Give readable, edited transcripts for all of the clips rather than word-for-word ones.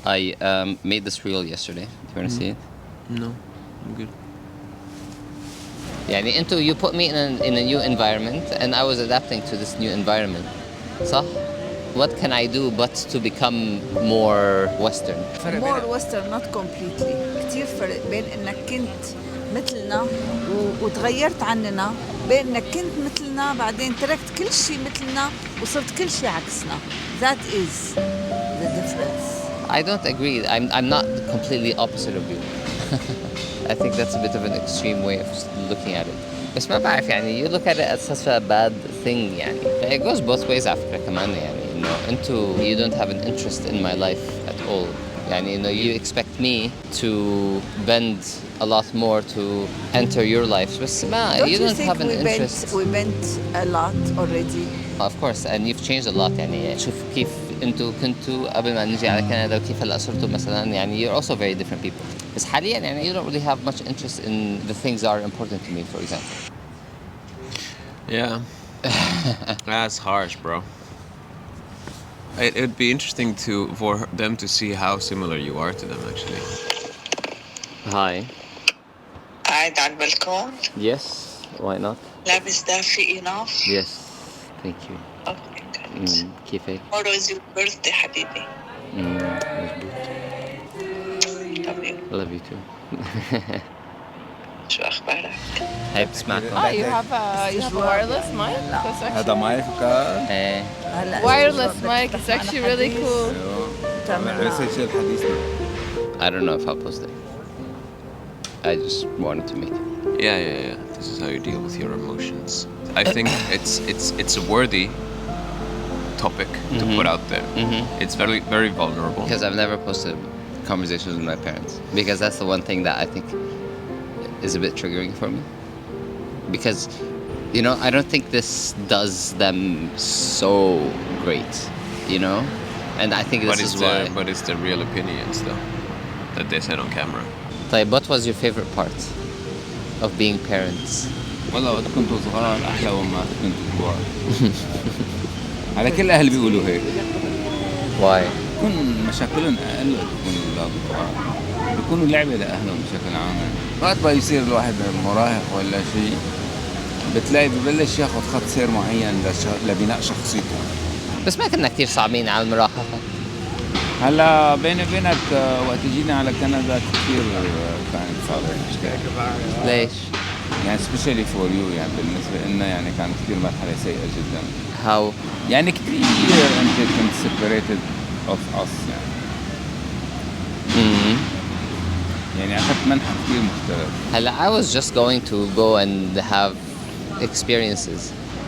I made this reel yesterday. Do you want to see it? No, I'm good. يعني انتوا you put me in a new environment and I was adapting to this new environment. صح? What can I do but to become more Western? more Western not completely. كتير فرق بين انك كنت مثلنا وتغيرت عننا، بين انك كنت مثلنا بعدين تركت كل شيء مثلنا وصرت كل شيء عكسنا. That is the difference. I don't agree. I'm not completely opposite of you. I think that's a bit of an extreme way of looking at it. بس ما بعرف يعني you look at it as such a bad thing يعني. It goes both ways على فكرة كمان يعني إنه أنتوا you don't have an interest in my life at all. يعني إنه you expect me to bend a lot more to enter your lives. بس ما Don't you you don't think have an interest. we bent a lot already? Of course and you've changed a lot يعني شوف كيف انتوا كنتوا قبل ما نجي على كندا وكيف هلا صرتوا مثلا يعني you're also very different people بس حاليا يعني you don't really have much interest in the things that are important to me for example. Yeah. That's harsh, bro. It'd be interesting for them to see how similar you are to them, actually. Hi. قاعد على البلكون. Yes, why not? لابس دافي enough. Yes, thank you. Okay, good. كيفك؟ Tomorrow is your birthday حبيبي. مزبوط. Love you. Love you too. شو أخبارك؟ هاي بتسمعكم. You have a wireless mic? That's هذا actually مايك كان ايه. هلا wireless mic. It's actually really cool. ريسيرش الحديثنا. I don't know if I'll post it. I just wanted to make it. Yeah. This is how you deal with your emotions. I think it's a worthy topic to put out there. It's very, very vulnerable. Because I've never posted conversations with my parents. Because that's the one thing that I think is a bit triggering for me. Because, you know, I don't think this does them so great, you know? And I think this is why. But it's the real opinions, though, that they said on camera. طيب, what was your favorite part of being parents? والله وقت كنتوا صغار أحلى وما كنتوا كبار. على كل الأهل بيقولوا هيك. Why? بكون مشاكلهم أقل وقت بيكونوا الأولاد صغار. بيكونوا لعبة لأهلهم بشكل عام. وقت ما يصير الواحد مراهق ولا شيء بتلاقي ببلش ياخذ خط سير معين لبناء شخصيته. بس ما كنا كتير صعبين على المراهقة. هلا بيني وبينك وقت جينا على كندا كثير كانت صعبة مشكلة. ليش؟ يعني especially for you يعني بالنسبة لنا يعني كانت كثير مرحلة سيئة جدا. How? يعني كثير أنت كنت separated of us يعني. يعني أخذت منحى كثير مختلف. هلا I was just going to go and have experiences.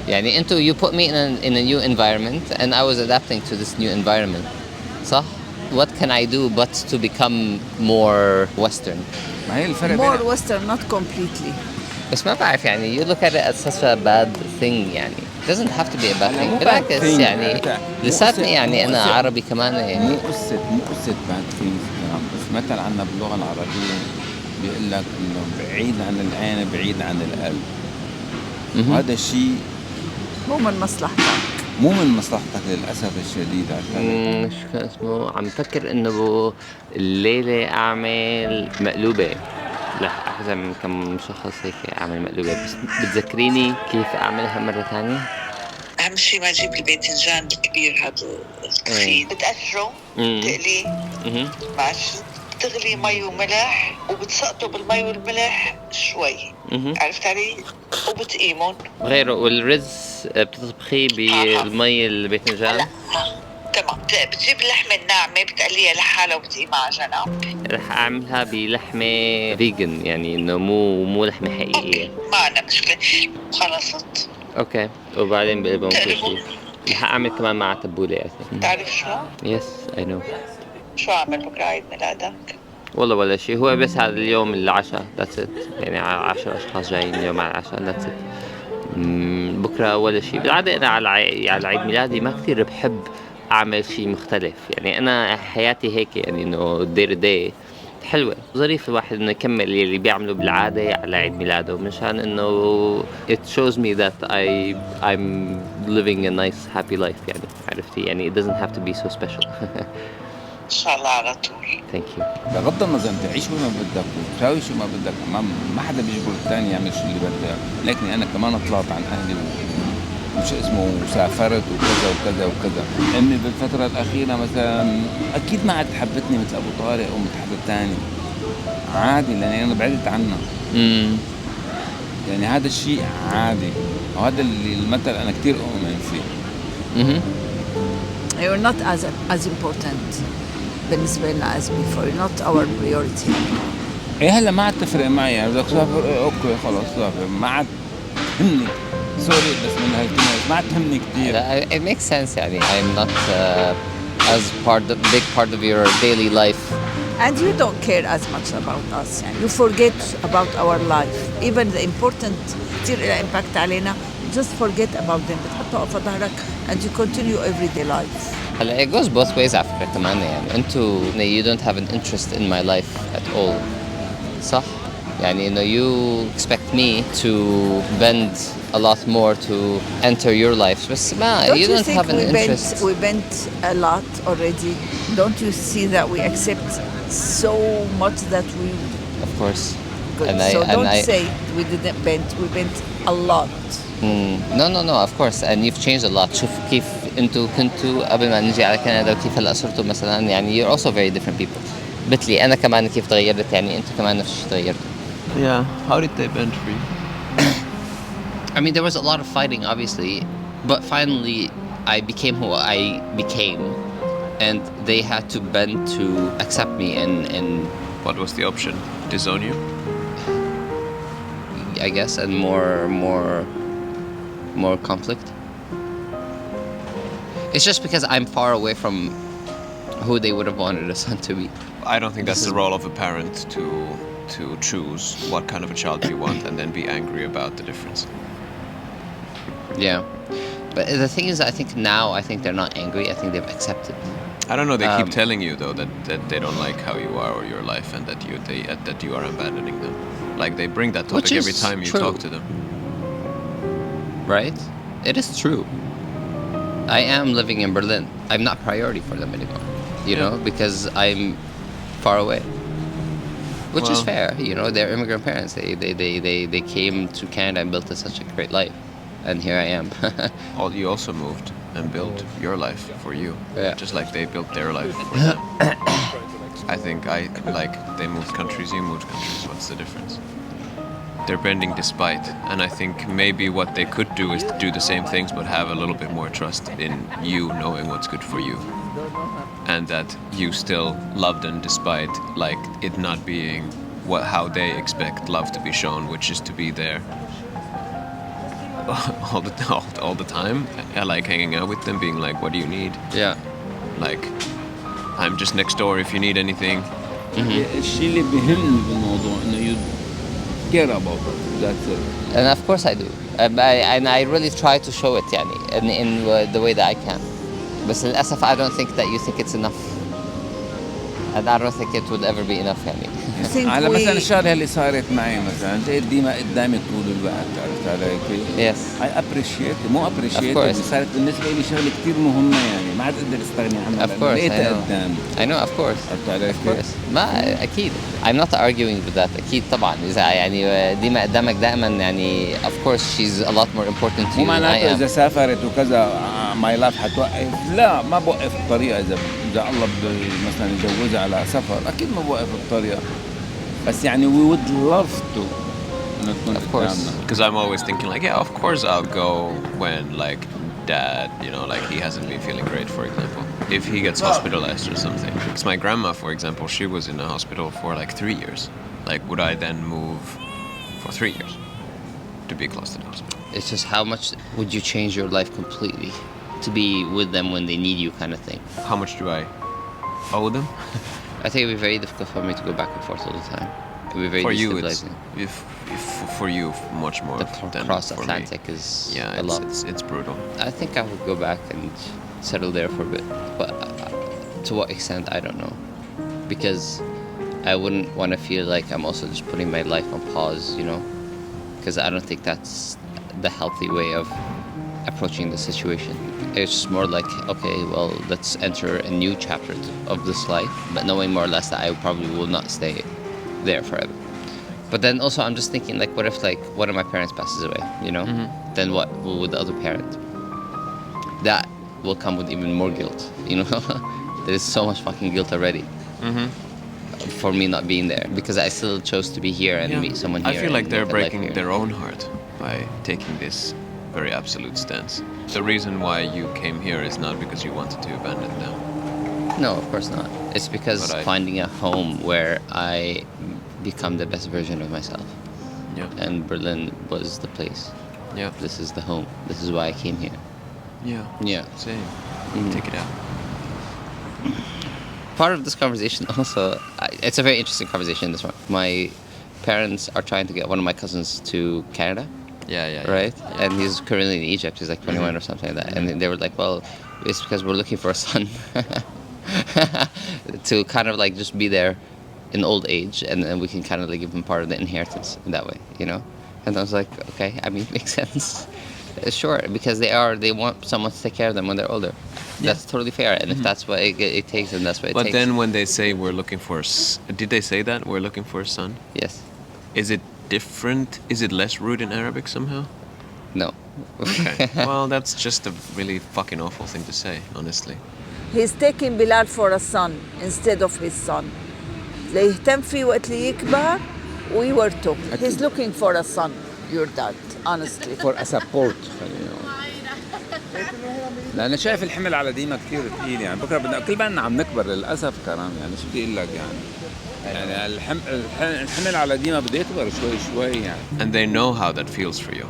يعني انتوا you put me in a new environment and I was adapting to this new environment. صح؟ What can I do but to become more Western? ما هي الفرق more بين Western not completely. بس ما بعرف يعني you look at it as such a bad thing يعني. It doesn't have to be a bad thing. بالعكس يعني لساتني يعني أنا عربي كمان يعني. مو قصة bad things بس مثلا عنا باللغة العربية بيقول لك إنه بعيد عن العين بعيد عن القلب. وهذا الشيء مو من مصلحتك. مو من مصلحتك للأسف الشديد. مش كان اسمه عم فكر إنه الليلة أعمل مقلوبة. لا أحزن من كم شخص هيك أعمل مقلوبة بس بتذكريني كيف أعملها مرة ثانية؟ أهم شيء ما تجيب الباذنجان الكبير هذا التخين بتقشره بتقليه ماشي بتغلي مي وملح وبتسقطه بالمي والملح شوي عرفت علي وبتقيمون غيره والرز بتطبخيه بالمي الباذنجان تمام بتجيب اللحمة الناعمة بتقليها لحالها وبتقيمها على جنب رح أعملها بلحمة فيجن يعني إنه مو لحمة حقيقية ما عندنا مشكلة خلصت اوكي وبعدين بقلبهم كل شيء رح اعمل كمان مع تبولة اثنين. تعرف شو؟ يس اي نو. شو اعمل بكره عيد ميلادك؟ والله ولا شيء هو بس هذا اليوم العشاء ذاتس ات يعني 10 اشخاص جايين اليوم على العشاء ذاتس ات. بكره ولا شيء بالعاده انا على عيد ميلادي ما كثير بحب اعمل شيء مختلف يعني انا حياتي هيك يعني انه دير داي حلوة ظريف الواحد انه يكمل اللي بيعمله بالعادة على عيد ميلاده مشان انه it shows me that I'm living a nice happy life يعني عرفتي يعني it doesn't have to be so special. شاء الله على طول. ثانك يو. بغض النظر انت تعيش وما بدك وتساوي شو ما بدك، ما حدا بيجبر الثاني يعمل شو اللي بده، لكن انا كمان طلعت عن اهلي وش اسمه وسافرت وكذا وكذا وكذا. امي بالفتره الاخيره مثلا اكيد ما عاد حبتني مثل ابو طارق او مثل حدا ثاني، عادي لاني انا بعدت عنها. يعني هذا الشيء عادي، وهذا اللي المثل انا كثير اؤمن فيه. You're not as important بالنسبة لنا as before. You're not our priority. ايه هلا ما عاد تفرق معي، يعني بدك تسافر إيه اوكي خلص سافر، ما عاد تهمني. سوري بس من هالكلمة ما عاد تهمني كثير. It makes sense يعني I'm not as big part of your daily life. And you don't care as much about us. يعني you forget about our life. Even the important كتير إلها impact علينا. Just forget about them. بتحطها في ظهرك and you continue everyday life. هلا it goes both ways على فكرة كمان يعني انتوا you don't have an interest in my life at all. صح؟ يعني انه you expect me to bend a lot more to enter your life بس ما Don't you don't think have an interest. we bent a lot already? Don't you see that we accept so much that we Of course. good? And So don't I say we didn't bend. We bent a lot. No, of course, and you've changed a lot. شوف كيف انتوا كنتوا قبل ما نجي على كندا وكيف هلا صرتوا مثلا يعني you're also very different people. مثلي أنا كمان كيف تغيرت يعني أنتوا كمان نفس الشيء تغيرتوا. Yeah. How did they bend for you? I mean, there was a lot of fighting, obviously, but finally I became who I became, and they had to bend to accept me and What was the option? Disown you? I guess and more conflict. It's just because I'm far away from who they would have wanted a son to be. I don't think that's the role of a parent to choose what kind of a child you want and then be angry about the difference. Yeah, but the thing is, I think they're not angry. I think they've accepted. I don't know. They keep telling you though that they don't like how you are or your life and that you are abandoning them. Like they bring that topic every time you talk to them. Right? It is true. I am living in Berlin. I'm not priority for them anymore. You know, because I'm far away. Which is fair. You know, they're immigrant parents. They came to Canada and built such a great life. And here I am. You also moved and built your life for you. Yeah. Just like they built their life for them. I think they moved countries, you moved countries. What's the difference? They're bending despite, and I think maybe what they could do is do the same things but have a little bit more trust in you knowing what's good for you, and that you still love them despite like it not being how they expect love to be shown, which is to be there all the time. I like hanging out with them, being like, "What do you need?" Yeah. Like, I'm just next door if you need anything. الشيء اللي بيهمني بالموضوع انه you care about it. That's it. And of course I do. And I really try to show it يعني in the way that I can. بس للأسف I don't think that you think it's enough. And I don't think it would ever be enough يعني. You think على we مثلا الشغله اللي صارت معي مثلا انت ديما قدامي طول الوقت، عرفت علي كيف؟ Yes. I appreciate مو appreciate Of course. اللي صارت بالنسبه لي شغله كثير مهمه يعني ما عاد اقدر استغني عنها Of course. لقيتها I know. قدامي. I know, of course. عرفت علي Of كيف؟ course. ما أكيد. I'm not arguing with that. أكيد طبعا إذا يعني ديما قدامك دائما يعني of course she's a lot more important to مو you than I معناته اذا am. سافرت وكذا ماي لاف حتوقف، لا ما بوقف الطريقه اذا الله بده مثلا يجوزها على سفر اكيد ما بوقف الطريقه، بس يعني we would love to انه تكون Of course. قدامنا. Because I'm always thinking like, yeah, of course I'll go when like dad, you know, like he hasn't been feeling great, for example. If he gets hospitalized or something. Because my grandma, for example, she was in a hospital for like 3 years. Like, would I then move for 3 years to be close to the hospital? It's just how much would you change your life completely to be with them when they need you kind of thing. How much do I owe them? I think it'd be very difficult for me to go back and forth all the time. It'd be very For you, it's destabilizing. if for you much more The than cross for me. Atlantic is Yeah, a lot. it's brutal. I think I would go back and settle there for a bit, but to what extent I don't know, because I wouldn't want to feel like I'm also just putting my life on pause, you know, because I don't think that's the healthy way of approaching the situation. It's more like, okay, well, let's enter a new chapter of this life, but knowing more or less that I probably will not stay there forever. But then also I'm just thinking, like, what if, like, one of my parents passes away, you know? Then what with the other parent? That will come with even more guilt, you know? There is so much fucking guilt already for me not being there, because I still chose to be here and meet someone here. I feel like and they're live a life breaking here. their own heart by taking this very absolute stance. The reason why you came here is not because you wanted to abandon them. No, of course not. It's because finding a home where I become the best version of myself. Yeah. And Berlin was the place. Yeah. This is the home. This is why I came here. Yeah. Yeah. Same. Take it out. Part of this conversation also, it's a very interesting conversation, this one. My parents are trying to get one of my cousins to Canada. Yeah. Right? And he's currently in Egypt. He's like 21 or something like that. And they were like, well, it's because we're looking for a son to kind of like just be there in old age, and then we can kind of like give him part of the inheritance in that way, you know? And I was like, okay, I mean, makes sense. Sure, because they want someone to take care of them when they're older. That's totally fair. And if that's what it takes, then that's what it takes. But then when they say we're looking for did they say that we're looking for a son? Yes. Is it different? Is it less rude in Arabic somehow? No. Okay. Well, that's just a really fucking awful thing to say, honestly. He's taking Bilal for a son instead of his son. ليهتم فيه وقت اللي يكبر ويورثه. He's looking for a son, your dad, honestly. for a support. لأن شايف الحمل على ديما كتير ثقيل يعني. بكره بدنا كل بالنا عم نكبر للأسف كرام، يعني شو بدي أقول لك يعني الحمل على ديما بده يكبر شوي يعني. And they know how that feels for you,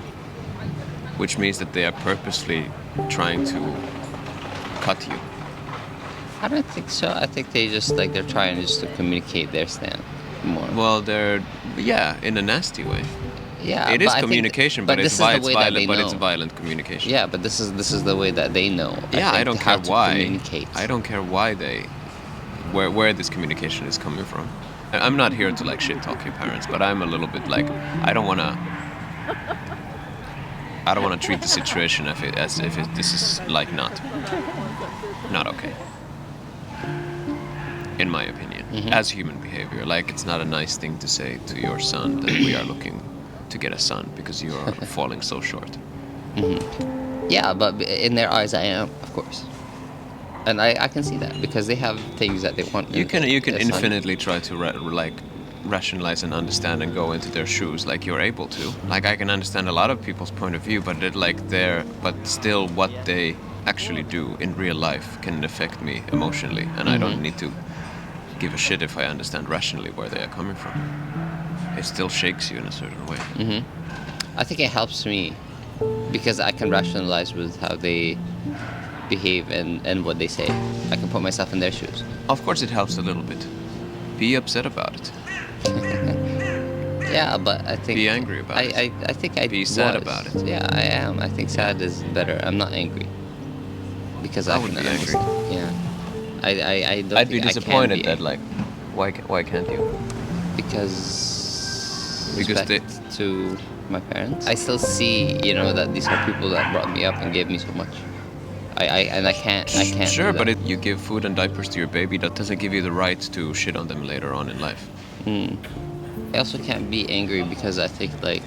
which means that they are purposely trying to cut you. I don't think so. I think they're trying just to communicate their stand more. Well, in a nasty way. Yeah, It is communication, but it's violent communication. Yeah, but this is the way that they know. Yeah, I don't care why. Communicate. I don't care why where this communication is coming from. I'm not here to like shit talk your parents, but I'm a little bit like I don't wanna treat the situation as if this is like not okay. In my opinion, as human behavior, like it's not a nice thing to say to your son that we are looking to get a son because you are falling so short. Yeah, but in their eyes, I am, of course, and I can see that because they have things that they want. You can infinitely try to rationalize and understand and go into their shoes like you're able to. Like I can understand a lot of people's point of view, but still what they actually do in real life can affect me emotionally, and I don't need to give a shit if I understand rationally where they are coming from. It still shakes you in a certain way. I think it helps me because I can rationalize with how they behave and what they say. I can put myself in their shoes. Of course it helps a little bit. Be upset about it. Yeah, but I think Be angry about it. I think I Be sad about it. Yeah, I am. I think sad is better. I'm not angry because I would be angry. Yeah, I don't. I'd be think I can disappointed be that angry. like why can't you? Because Because respect to my parents. I still see, that these are people that brought me up and gave me so much. I can't. Sure, do but that. you give food and diapers to your baby. That doesn't give you the right to shit on them later on in life. I also can't be angry because I think like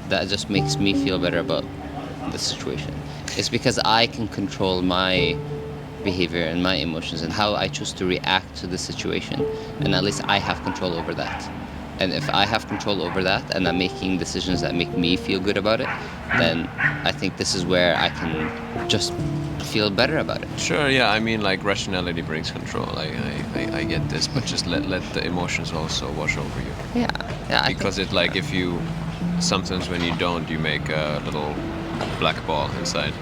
that just makes me feel better about the situation. It's because I can control my behavior and my emotions and how I choose to react to the situation, and at least I have control over that. And if I have control over that and I'm making decisions that make me feel good about it, then I think this is where I can just feel better about it. Sure, yeah. I mean, like rationality brings control. I get this, but just let the emotions also wash over you. Yeah. Because if you sometimes when you don't, you make a little black ball inside.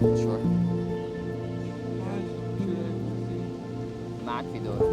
Sure. معك في دور.